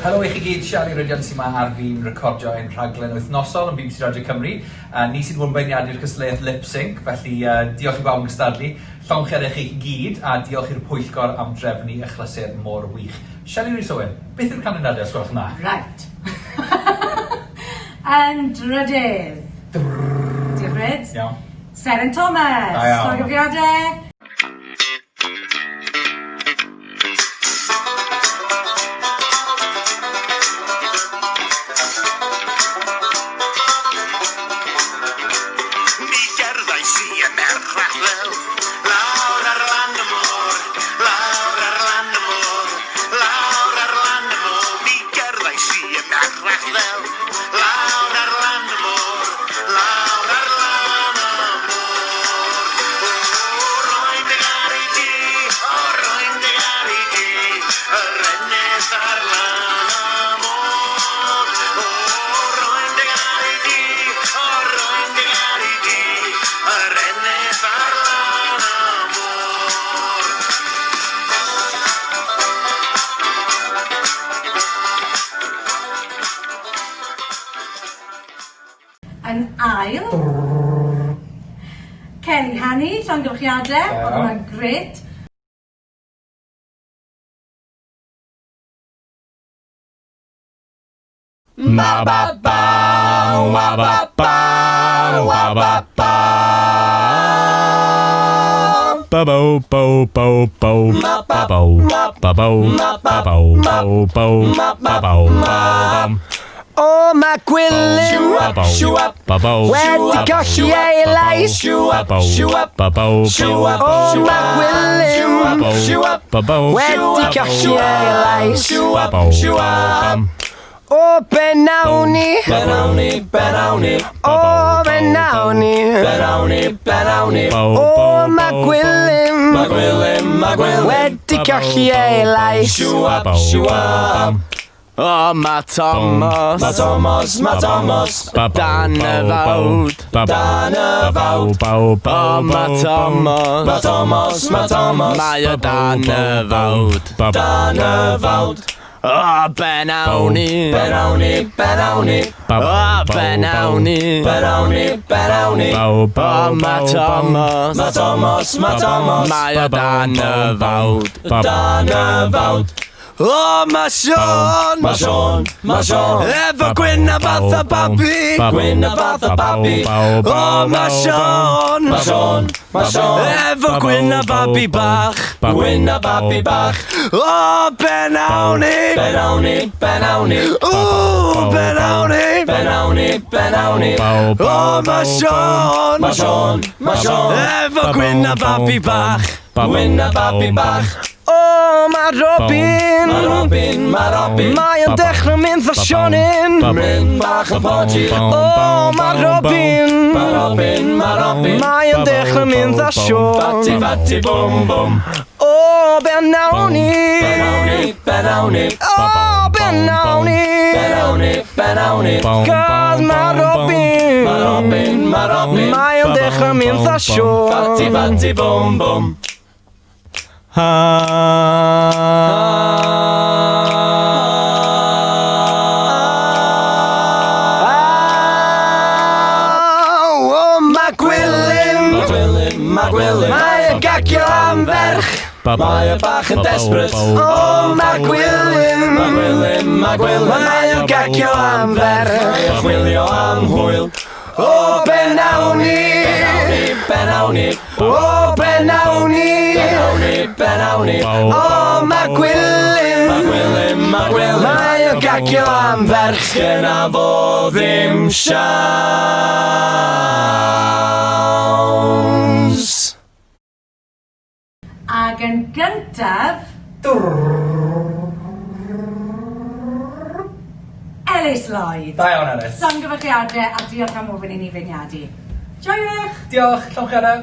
Helo i chi gyd, Siali Rydion sy'n ma ar fi'n recordio ein rhaglen wythnosol yn BBC Radio Cymru. Ni sy'n fod yn beirniadu'r cystadleuaeth Lip Sync, felly diolch i bawb yn gystadlu. Llonch eraill i chi gyd, a diolch i'r pwyllgor am drefnu y chlysur mor wych. Siali Rhys Owen, beth yw'r canlyniadau os gwelwch yna? Right. Yn drydydd. Diolch Rhys. Iawn. Seren Thomas. Da iawn. Llongyfiadau. Yn ail, Kelly Hanny, llongyfarchiadau, oedd hwnna'n gret. Ma ba ba, wa ba ba, wa ba ba. Ba bo bo bo bo, ba bo, ba bo, ba bo bo bo, ba bo bo. O mae gwilym wedi colli ei lais. O mae gwilym wedi colli ei lais. O Benawni, o Benawni. O mae gwilym wedi colli ei lais. O mae Thomas, dan y fawd. O mae Thomas, mae o dan y fawd. O Benawni, o Benawni. O mae Thomas, mae o dan y fawd. O mae Sean, efo gwyn a fath a babi. O mae Sean, efo gwyn a babi bach. O Benawni, o Benawni. O mae Sean, efo gwyn a babi bach. O mae Robin, mae o'n dechrau mynd dda Sionin. O mae Robin, mae o'n dechrau mynd dda Sion. O Benawni, o Benawni. Cos mae Robin, mae o'n dechrau mynd dda Sion. Ha. O mae gwilym, mae yn gacio am ferch. Mae y bach yn desperate. O mae gwilym, mae yn gacio am ferch. chwilio am hwyl. O Benawni, o Benawni. O mae gwilym, mae o'n gacio am ferch. Gyna fo ddim siawns. Ac yn gyntaf, Elis Lloyd. Da iawn, Elis. Llongyfarchiadau a diolch am ofyn i ni feirniadu. Joiwch! Diolch, llongyfarchiadau.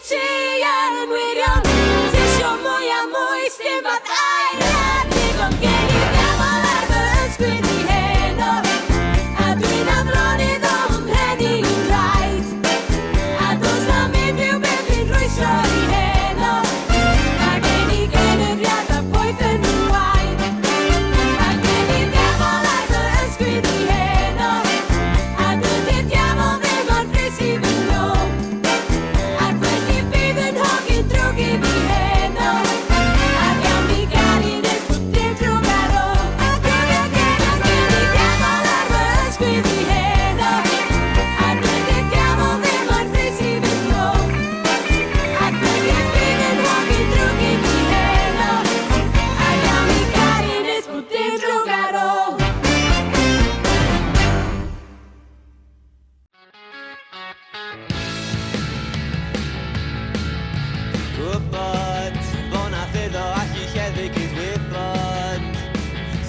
ti yn wirion Tisio mwy a mwy sdim fath airiad Digon gen I ddefol ar fy ysgwyd I heno A dwi'n aflon iddo mhrenin i'n rhaid A dos na mynd i'w beth i'n rhwysro I heno A gen I gynyddiad a poeth yn yng ngwaith A gen I ddefol ar fy ysgwyd I heno A dydy'r diafol ddim ar frys I fy nhw Ac felly bydd yn hogyn drwg I fi heno Ac iawn I gari nes bod dim drwg ar ôl A gen I ddefol ar fy ysgwyd I heno A dydy'r diafol ddim ar frys I fy nhw Ac felly bydd yn hogyn drwg I fi heno Ac iawn I gari nes bod dim drwg ar ôl Gwybod bod na ffyrdd o allu lleddfu gydwybod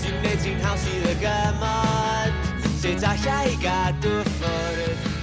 Sy'n gwneud ti'n haws I ddygymod Sut allai gadw ffwrdd